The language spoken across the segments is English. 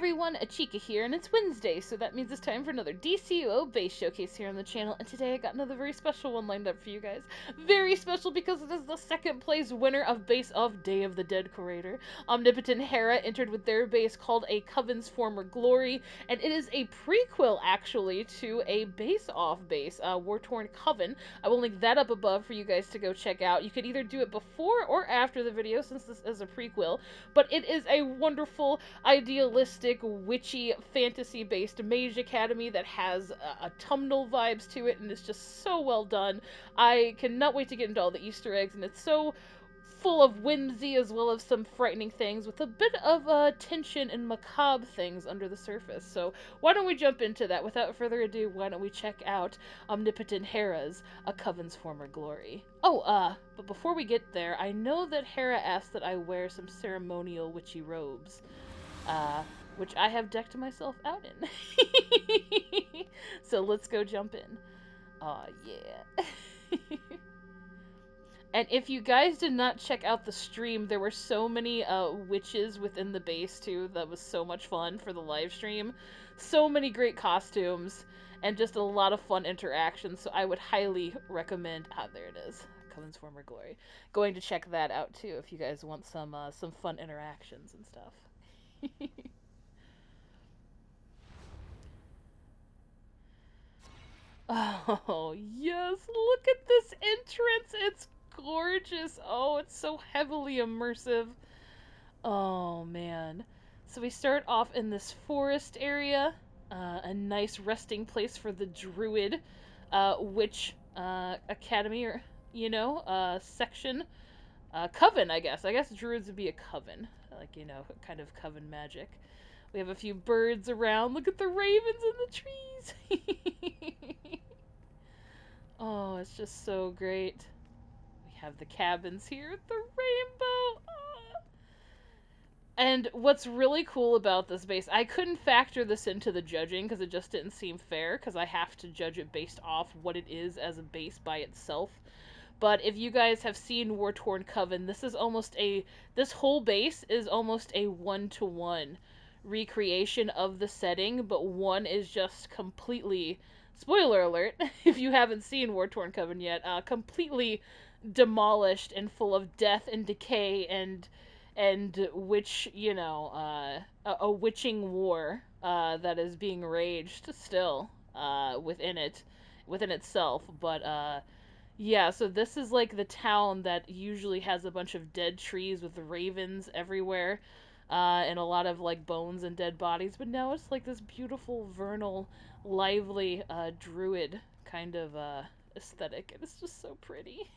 everyone, Achikah here, and it's Wednesday, so that means it's time for another DCUO base showcase here on the channel, and today I got another very special one lined up for you guys. Very special because it is the second place winner of Base of Day of the Dead Curator. Omnipotent Hera entered with their base called a Coven's Former Glory, and it is a prequel, actually, to a base-off base, War-Torn Coven. I will link that up above for you guys to go check out. You could either do it before or after the video, since this is a prequel, but it is a wonderful, idealistic, witchy, fantasy-based mage academy that has autumnal vibes to it, and it's just so well done. I cannot wait to get into all the Easter eggs, and it's so full of whimsy as well as some frightening things with a bit of tension and macabre things under the surface. So why don't we jump into that? Without further ado, why don't we check out Omnipotent Hera's A Coven's Former Glory. Oh, but before we get there, I know that Hera asked that I wear some ceremonial witchy robes, which I have decked myself out in. So let's go jump in. Aw, yeah. And if you guys did not check out the stream, there were so many witches within the base too. That was so much fun for the live stream. So many great costumes and just a lot of fun interactions. So I would highly recommend. There it is, Coven's Former Glory. Going to check that out too if you guys want some fun interactions and stuff. Oh yes, look at this entrance. It's gorgeous. Oh, it's so heavily immersive. Oh man. So we start off in this forest area, a nice resting place for the druid witch academy, or section. Coven, I guess. I guess druids would be a coven, like, kind of coven magic. We have a few birds around. Look at the ravens in the trees. Oh, it's just so great. Have the cabins here with the rainbow. And what's really cool about this base, I couldn't factor this into the judging because it just didn't seem fair, because I have to judge it based off what it is as a base by itself. But if you guys have seen War-Torn Coven, this whole base is almost a one-to-one recreation of the setting, but one is just completely, spoiler alert, if you haven't seen War-Torn Coven yet, completely demolished and full of death and decay and witch, a witching war that is being raged still within itself. But yeah, so this is like the town that usually has a bunch of dead trees with ravens everywhere, and a lot of like bones and dead bodies, but now it's like this beautiful, vernal, lively druid kind of aesthetic, and it's just so pretty.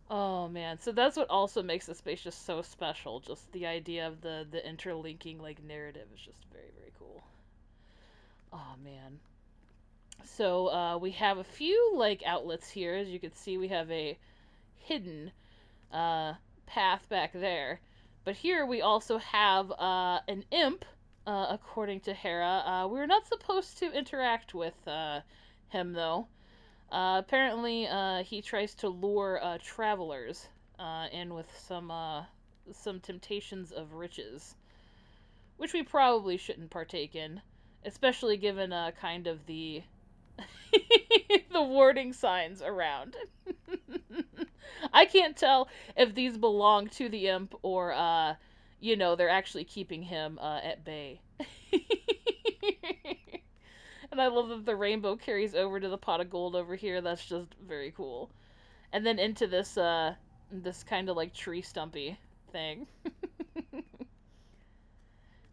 Oh man, so that's what also makes the space just so special. Just the idea of the interlinking like narrative is just very, very cool. Oh man. So we have a few like outlets here. As you can see, we have a hidden path back there, but here we also have an imp. According to Hera, we're not supposed to interact with him though. Apparently, he tries to lure travelers in with some temptations of riches, which we probably shouldn't partake in, especially given kind of the the warning signs around. I can't tell if these belong to the imp or they're actually keeping him at bay. And I love that the rainbow carries over to the pot of gold over here. That's just very cool. And then into this this kind of like tree stumpy thing.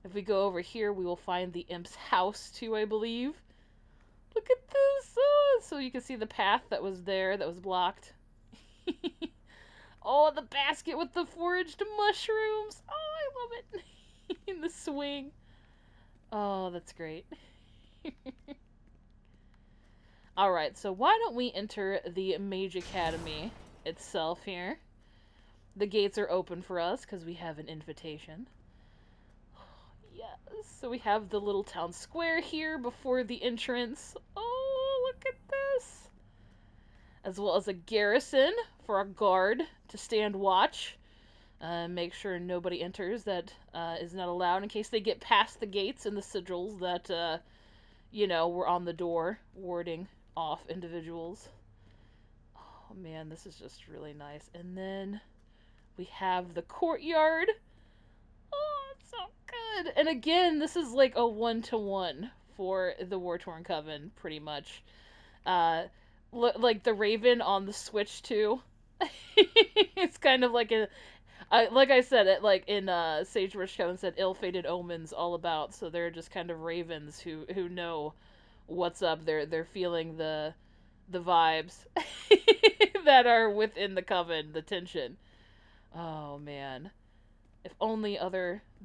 If we go over here, we will find the imp's house too, I believe. Look at this! Oh, so you can see the path that was there, that was blocked. Oh, the basket with the foraged mushrooms! Oh, I love it! In the swing. Oh, that's great. Alright, so why don't we enter the Mage Academy itself here. The gates are open for us because we have an invitation. Yes, so we have the little town square here before the entrance. Oh, look at this! As well as a garrison for a guard to stand watch. Make sure nobody enters that is not allowed in case they get past the gates and the sigils that, were on the door warding off individuals. Oh man, this is just really nice. And then we have the courtyard. Oh, it's so good. And again, this is like a 1-to-1 for the War-Torn Coven, pretty much. Like the Raven on the Switch too. It's kind of like like I said, it like in Sagebrush Coven said, ill-fated omens all about. So they're just kind of ravens who know what's up. They're feeling the vibes that are within the coven, the tension. Oh man, if only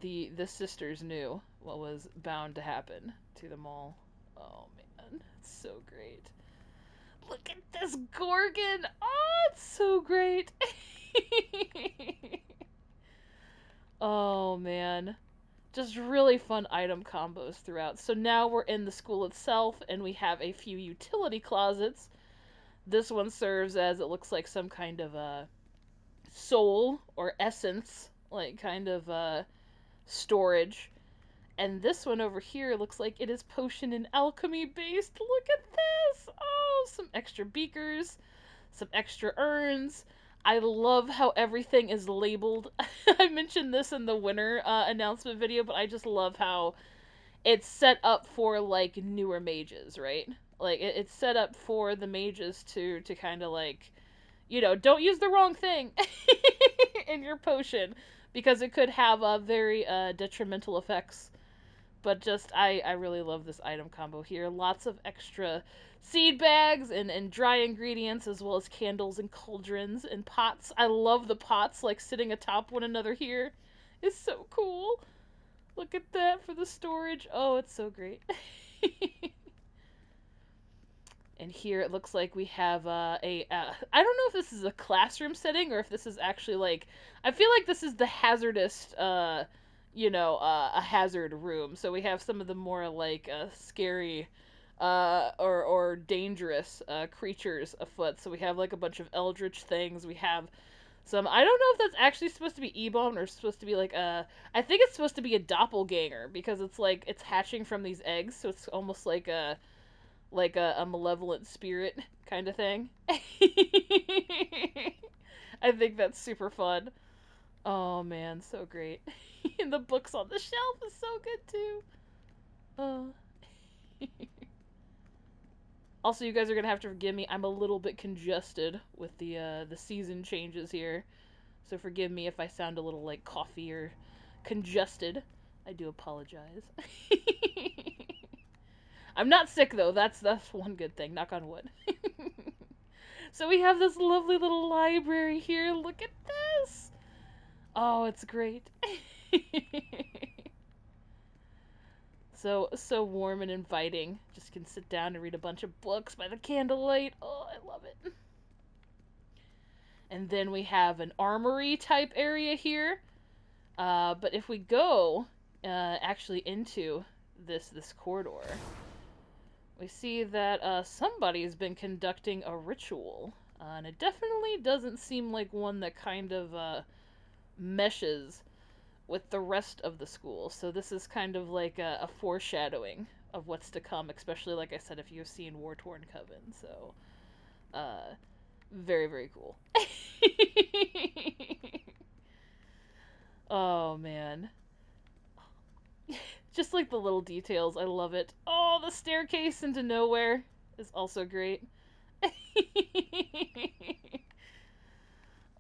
the sisters knew what was bound to happen to them all. Oh man, it's so great. Look at this Gorgon! Oh, it's so great! Oh man. Just really fun item combos throughout. So now we're in the school itself, and we have a few utility closets. This one serves as, it looks like, some kind of soul or essence, like kind of storage. And this one over here looks like it is potion and alchemy based. Look at this! Oh, some extra beakers, some extra urns. I love how everything is labeled. I mentioned this in the winter announcement video, but I just love how it's set up for like newer mages, right? Like it's set up for the mages to kind of like, don't use the wrong thing in your potion because it could have very detrimental effects. But just, I really love this item combo here. Lots of extra seed bags and dry ingredients, as well as candles and cauldrons and pots. I love the pots, like, sitting atop one another here. It's so cool. Look at that for the storage. Oh, it's so great. And here it looks like we have I don't know if this is a classroom setting or if this is actually like, I feel like this is the hazardous, a hazard room. So we have some of the more like scary or dangerous creatures afoot. So we have like a bunch of eldritch things. We have some, I don't know if that's actually supposed to be E-bomb or supposed to be like I think it's supposed to be a doppelganger because it's like, it's hatching from these eggs. So it's almost like a malevolent spirit kind of thing. I think that's super fun. Oh man, so great. And the books on the shelf is so good too. Oh. Also, you guys are gonna have to forgive me. I'm a little bit congested with the season changes here, so forgive me if I sound a little like coffee or congested. I do apologize. I'm not sick though. That's one good thing. Knock on wood. So we have this lovely little library here. Look at this. Oh, it's great. So warm and inviting. Just can sit down and read a bunch of books by the candlelight. Oh, I love it. And then we have an armory type area here. But if we go actually into this corridor, we see that somebody's been conducting a ritual. And it definitely doesn't seem like one that kind of meshes with the rest of the school. So this is kind of like a foreshadowing of what's to come, especially, like I said, if you've seen War-Torn Coven. So, very, very cool. Oh, man. Just like the little details, I love it. Oh, the staircase into nowhere is also great.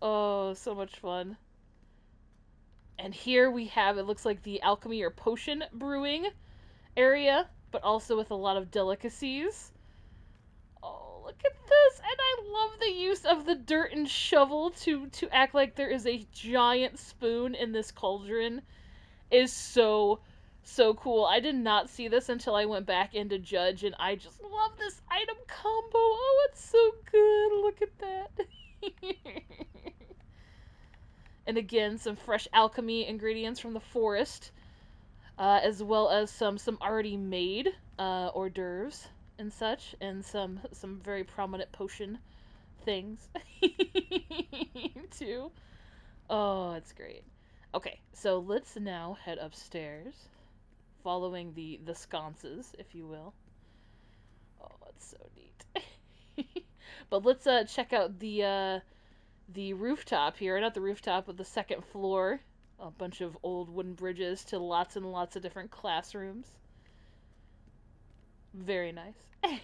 Oh, so much fun. And here we have, it looks like the alchemy or potion brewing area, but also with a lot of delicacies. Oh, look at this! And I love the use of the dirt and shovel to act like there is a giant spoon in this cauldron. Is so cool. I did not see this until I went back into Judge, and I just love this item combo. Oh, it's so good. Look at that. And again, some fresh alchemy ingredients from the forest, as well as some already made hors d'oeuvres and such, and some very prominent potion things too. Oh, it's great. Okay, so let's now head upstairs, following the sconces, if you will. Oh, it's so neat. But let's check out the rooftop here. Not the rooftop, but the second floor. A bunch of old wooden bridges to lots and lots of different classrooms. Very nice. Oh,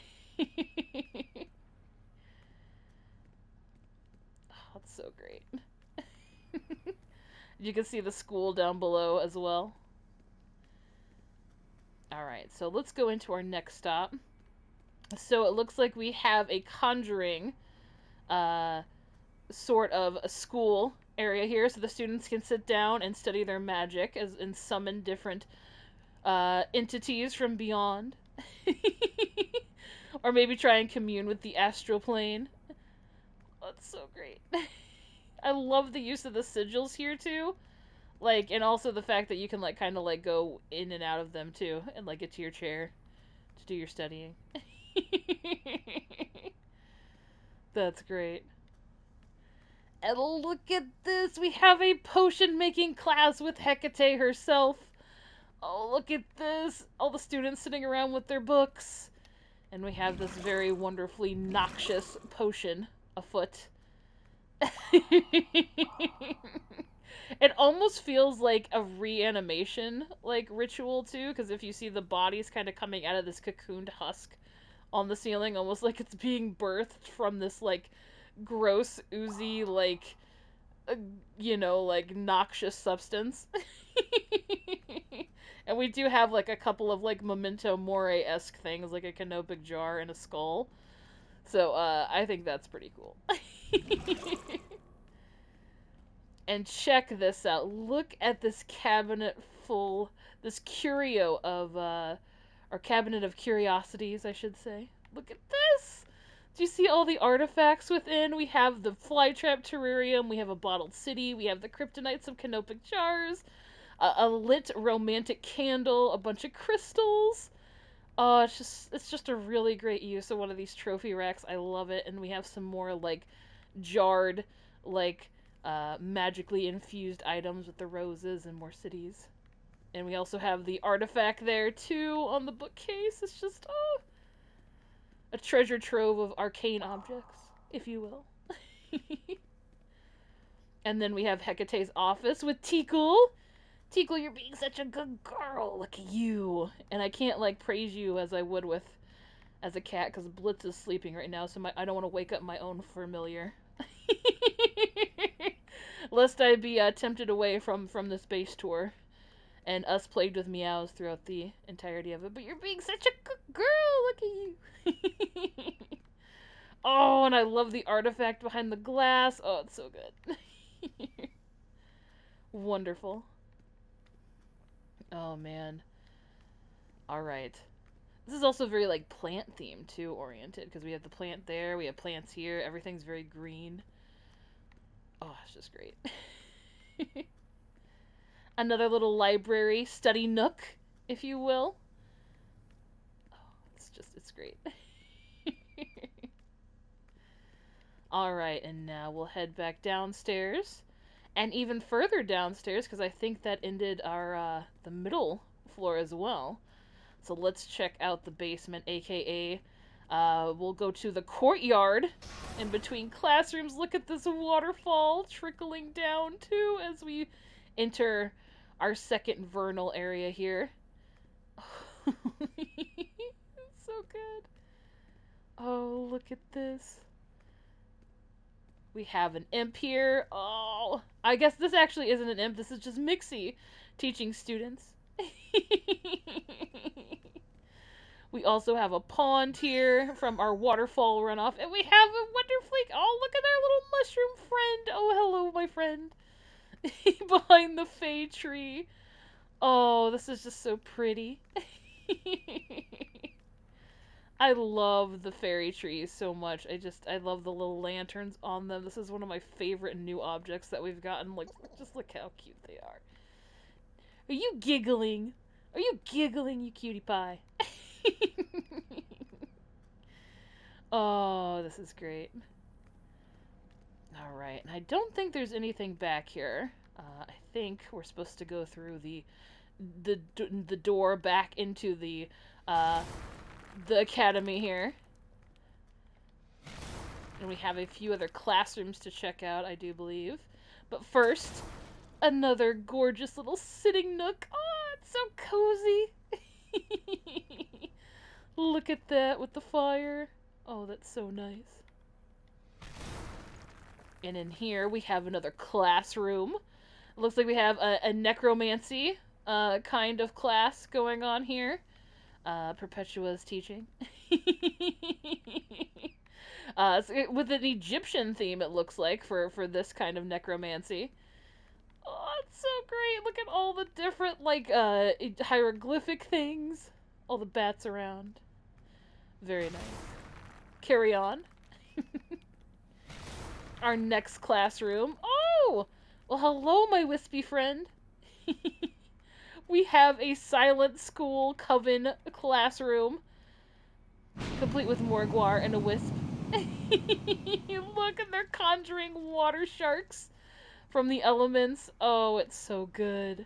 it's so great. You can see the school down below as well. Alright, so let's go into our next stop. So it looks like we have a conjuring uh, sort of a school area here, so the students can sit down and study their magic and summon different entities from beyond. Or maybe try and commune with the astral plane. Oh, that's so great. I love the use of the sigils here too. Like, and also the fact that you can like kind of like go in and out of them too, and like get to your chair to do your studying. That's great. And look at this! We have a potion making class with Hecate herself. Oh, look at this! All the students sitting around with their books. And we have this very wonderfully noxious potion afoot. It almost feels like a reanimation like ritual too, because if you see the bodies kind of coming out of this cocooned husk on the ceiling, almost like it's being birthed from this like gross, oozy, like like noxious substance. And we do have like a couple of like memento mori-esque things, like a canopic jar and a skull. So I think that's pretty cool. And check this out. Look at this cabinet full, this curio of, or cabinet of curiosities, I should say. Look at this! Do you see all the artifacts within? We have the flytrap terrarium, we have a bottled city, we have the kryptonites of canopic jars, a lit romantic candle, a bunch of crystals. Oh, it's just a really great use of one of these trophy racks. I love it. And we have some more like jarred, like magically infused items with the roses and more cities. And we also have the artifact there too on the bookcase. It's just a treasure trove of arcane objects, if you will. And then we have Hecate's office with Tikul. Tikul, you're being such a good girl. Look at you. And I can't like praise you as I would with as a cat because Blitz is sleeping right now, so I don't want to wake up my own familiar. Lest I be tempted away from this base tour and us plagued with meows throughout the entirety of it. But you're being such a good girl. Look at you. Oh, and I love the artifact behind the glass. Oh, it's so good. Wonderful. Oh, man. Alright. This is also very, like, plant themed, too, oriented. Because we have the plant there, we have plants here. Everything's very green. Oh, it's just great. Another little library, study nook, if you will. Oh, it's great. Alright, and now we'll head back downstairs. And even further downstairs, because I think that ended our, the middle floor as well. So let's check out the basement, aka, we'll go to the courtyard in between classrooms. Look at this waterfall trickling down, too, as we enter our second vernal area here. It's so good. Oh, look at this. We have an imp here. Oh, I guess this actually isn't an imp. This is just Mixie teaching students. We also have a pond here from our waterfall runoff. And we have a wonderfully... Oh, look at our little mushroom friend. Oh, hello, my friend. Behind the Fae tree. Oh, this is just so pretty. I love the fairy trees so much. I love the little lanterns on them. This is one of my favorite new objects that we've gotten. Like, just look how cute they are. Are you giggling? Are you giggling, you cutie pie? Oh, this is great. Alright, and I don't think there's anything back here. I think we're supposed to go through the door back into uh, the academy here. And we have a few other classrooms to check out, I do believe. But first, another gorgeous little sitting nook. Oh, it's so cozy. Look at that with the fire. Oh, that's so nice. And in here, we have another classroom. It looks like we have a necromancy kind of class going on here. Perpetua's teaching. With an Egyptian theme, it looks like, for this kind of necromancy. Oh, it's so great. Look at all the different, like, hieroglyphic things. All the bats around. Very nice. Carry on. Our next classroom. Oh! Well, hello, my wispy friend. We have a silent school coven classroom. Complete with Morgwar and a wisp. Look, and they're conjuring water sharks from the elements. Oh, it's so good.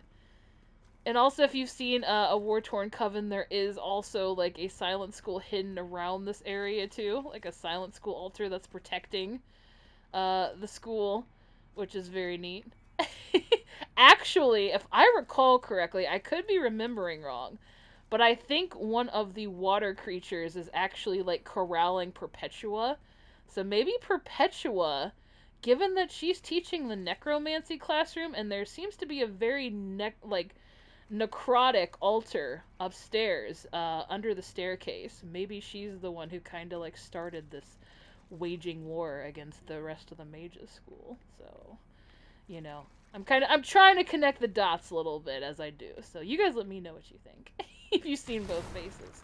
And also, if you've seen a War-Torn Coven, there is also, like, a silent school hidden around this area, too. Like a silent school altar that's protecting the school, which is very neat. Actually, if I recall correctly, I could be remembering wrong, but I think one of the water creatures is actually, like, corralling Perpetua. So maybe Perpetua, given that she's teaching the necromancy classroom, and there seems to be a very, necrotic altar upstairs, under the staircase. Maybe she's the one who kind of, like, started this waging war against the rest of the mages school. So, you know, I'm trying to connect the dots a little bit as I do. So you guys let me know what you think. If you've seen both faces.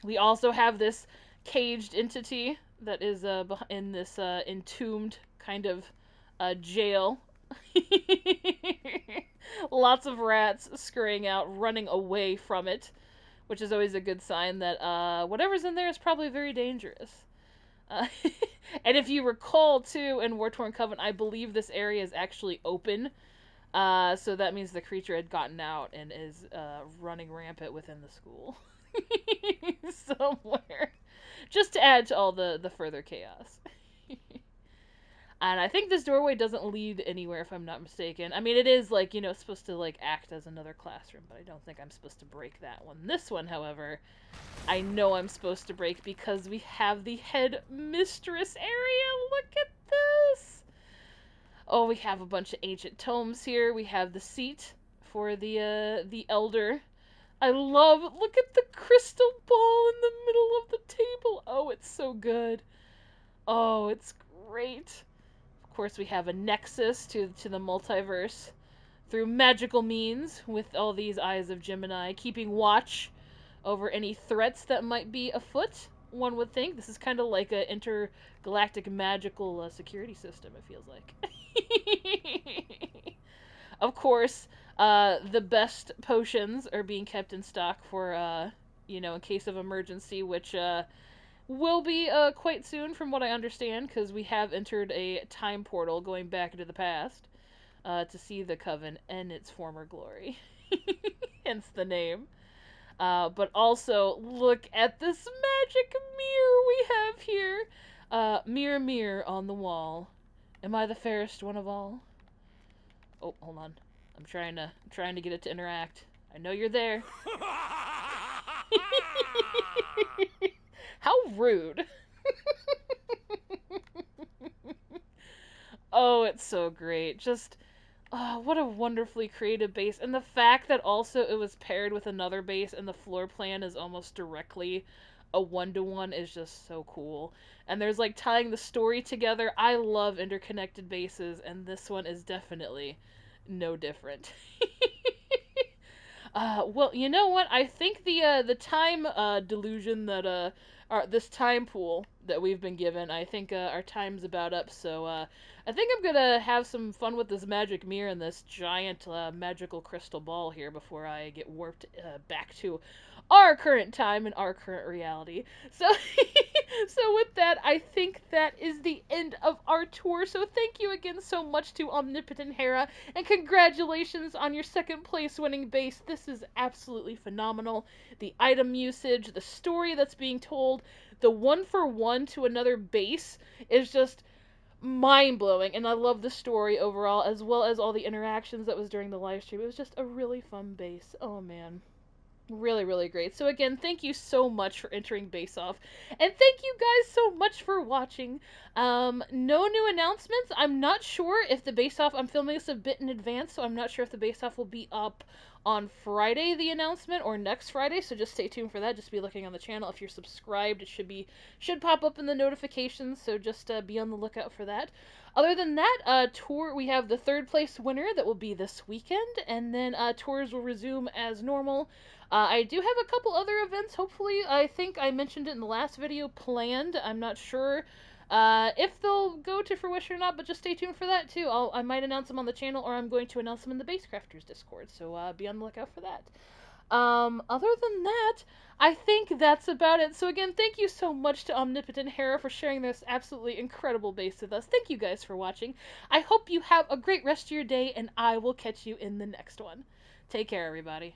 We also have this caged entity that is in this entombed kind of jail. Lots of rats scurrying out, running away from it, which is always a good sign that whatever's in there is probably very dangerous. And if you recall, too, in War-Torn Coven, I believe this area is actually open. So that means the creature had gotten out and is running rampant within the school. Somewhere. Just to add to all the further chaos. And I think this doorway doesn't lead anywhere, if I'm not mistaken. I mean, it is, like, you know, supposed to, like, act as another classroom, but I don't think I'm supposed to break that one. This one, however, I know I'm supposed to break because we have the head mistress area. Look at this! Oh, we have a bunch of ancient tomes here. We have the seat for the elder. I love, look at the crystal ball in the middle of the table. Oh, it's so good. Oh, it's great. Of course, we have a nexus to the multiverse through magical means with all these eyes of Gemini, keeping watch over any threats that might be afoot, one would think. This is kind of like an intergalactic magical security system, it feels like. Of course, the best potions are being kept in stock for, you know, in case of emergency, which will be quite soon from what I understand, because we have entered a time portal going back into the past to see the Coven in its former glory. Hence the name. But also, look at this magic mirror we have here. Mirror, mirror on the wall. Am I the fairest one of all? Oh, hold on. I'm trying to get it to interact. I know you're there. How rude. Oh, it's so great. Just, oh, what a wonderfully creative base. And the fact that also it was paired with another base and the floor plan is almost directly a one-to-one is just so cool. And there's, like, tying the story together. I love interconnected bases, and this one is definitely no different. Well, you know what? I think the time delusion that this time pool that we've been given. I think our time's about up, so I think I'm gonna have some fun with this magic mirror and this giant magical crystal ball here before I get warped back to our current time and our current reality. So, so with that, I think that is the end of our tour. So thank you again so much to Omnipotent Hera, and congratulations on your second place winning base. This is absolutely phenomenal. The item usage, the story that's being told, the 1-for-1 to another base is just mind-blowing, and I love the story overall, as well as all the interactions that was during the live stream. It was just a really fun base. Oh man. Really, really great. So again, thank you so much for entering Base Off, and thank you guys so much for watching. No new announcements. I'm not sure if the Base Off, I'm filming this a bit in advance, so I'm not sure if the Base Off will be up on Friday, the announcement, or next Friday, so just stay tuned for that. Just be looking on the channel. If you're subscribed, it should pop up in the notifications, so just be on the lookout for that. Other than that, tour, we have the third place winner that will be this weekend, and then tours will resume as normal. I do have a couple other events, hopefully. I think I mentioned it in the last video, planned. I'm not sure if they'll go to fruition or not, but just stay tuned for that, too. I might announce them on the channel, or I'm going to announce them in the Basecrafters Discord, so be on the lookout for that. Other than that, I think that's about it. So again, thank you so much to Omnipotent Hera for sharing this absolutely incredible base with us. Thank you guys for watching. I hope you have a great rest of your day, and I will catch you in the next one. Take care, everybody.